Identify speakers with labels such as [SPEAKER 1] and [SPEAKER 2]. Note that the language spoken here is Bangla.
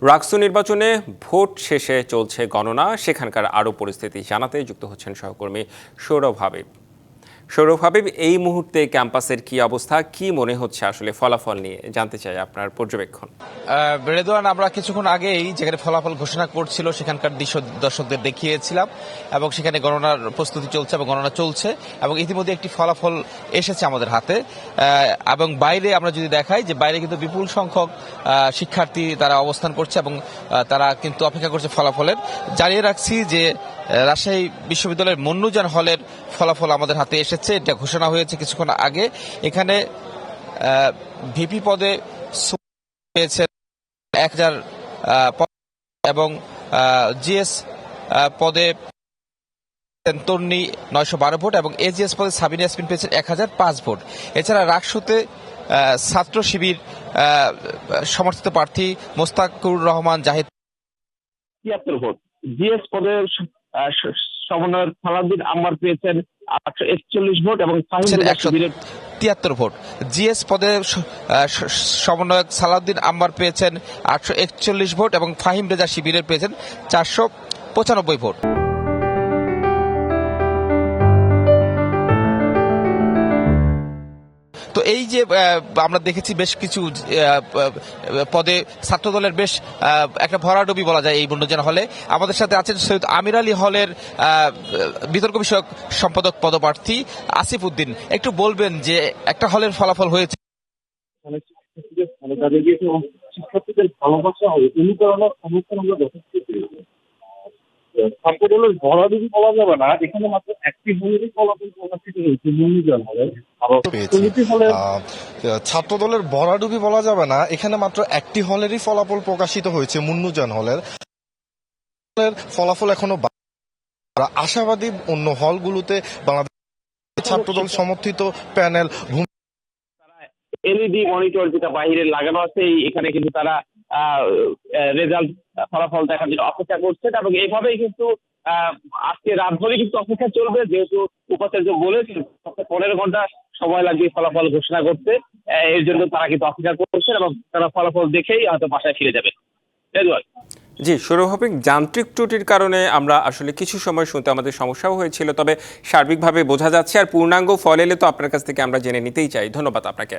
[SPEAKER 1] রাকসু নির্বাচনে ভোট শেষে চলছে গণনা, সেখানকার আরও পরিস্থিতি জানাতে যুক্ত হচ্ছেন সহকর্মী সৌরভ হাবিব। সৌরভ হাবিব, এই মুহূর্তে ক্যাম্পাসের কি অবস্থা, কি মনে হচ্ছে আসলে ফলাফল নিয়ে জানতে চাই আপনার পর্যবেক্ষণ।
[SPEAKER 2] রেদওয়ান, আমরা কিছুক্ষণ আগেই যেখানে ফলাফল ঘোষণা করছিল সেখানকার দৃশ্য দর্শকদের দেখিয়েছিলাম এবং সেখানে গণনার প্রস্তুতি চলছে এবং গণনা চলছে এবং ইতিমধ্যে একটি ফলাফল এসেছে আমাদের হাতে। এবং বাইরে আমরা যদি দেখাই যে বাইরে কিন্তু বিপুল সংখ্যক শিক্ষার্থী তারা অবস্থান করছে এবং তারা কিন্তু অপেক্ষা করছে ফলাফলের। জানিয়ে রাখছি যে রাজশাহী বিশ্ববিদ্যালয়ের মন্নুজান হলের ফলাফল আমাদের হাতে এসেছে, এটা ঘোষণা হয়েছে কিছুক্ষণ আগে। এখানে ভিপি পদে পেয়েছে 1000 এবং জিএস পদে তন্নি 912 ভোট এবং এজিএস পদে সাবিনা ইয়াসমিন পেয়েছেন 1005 ভোট। এছাড়া রাকসুতে ছাত্র শিবির সমর্থিত প্রার্থী মোস্তাকুর রহমান জাহিদ
[SPEAKER 3] 73 ভোট, জিএস পদের সমন্বয়ক সালাউদ্দিন আম্মার পেয়েছেন 841 ভোট এবং
[SPEAKER 2] 173 ভোট। জিএস পদে সমন্বয়ক সালাউদ্দিন আম্মার পেয়েছেন 841 ভোট এবং ফাহিম রেজা শিবিরের পেয়েছেন 495 ভোট। তো এই যে আমরা দেখেছি বেশ কিছু পদে ছাত্রদলের বেশ একটা ভরাডুবি বলা যায় এই মন্নুজান হলে। আমাদের সাথে আছেন সৈয়দ আমির আলী হলের বিতর্ক বিষয়ক সম্পাদক পদপ্রার্থী আসিফ উদ্দিন। একটু বলবেন যে একটা হলের ফলাফল হয়েছে,
[SPEAKER 3] শিক্ষার্থীদের ভালোবাসা হবে অনুকরণের সমস্যা আমরা যথেষ্ট ছাত্রদলের ভরাডুবি বলা যাবে না, এখানে মাত্র একটি হলেরই ফলাফল প্রকাশিত হয়েছে মন্নুজান হলে।
[SPEAKER 4] ছাত্রদলের ভরাডুবি বলা যাবে না, এখানে মাত্র একটি হলেরই ফলাফল প্রকাশিত হয়েছে মুন্নুজান হলের। ফলাফল এখনো আশাবাদী অন্য হলগুলোতে বাংলাদেশ ছাত্রদল সমর্থিত প্যানেল
[SPEAKER 3] এলইডি মনিটর যেটা বাইরে লাগানো আছে, এখানে কিন্তু তারা রেজাল্ট ফলাফল দেখার জন্য অপেক্ষা করছেন এবং এইভাবেই কিন্তু আজকে রাত ধরে কিন্তু অপেক্ষা চলবে, যেহেতু উপাচার্য বলেছেন 15 ঘন্টা সময় লাগবে ফলাফল ঘোষণা করতে। এর জন্য তারা কিন্তু অপেক্ষা করছেন এবং তারা ফলাফল দেখেই হয়তো বাসায় ফিরে যাবে।
[SPEAKER 1] জি, সৌরভ হাবিব, যান্ত্রিক ত্রুটির কারণে আমরা আসলে কিছু সময় শুনতে আমাদের সমস্যাও হয়েছিল, তবে সার্বিকভাবে বোঝা যাচ্ছে। আর পূর্ণাঙ্গ ফল এলে তো আপনার কাছ থেকে আমরা জেনে নিতেই চাই। ধন্যবাদ আপনাকে।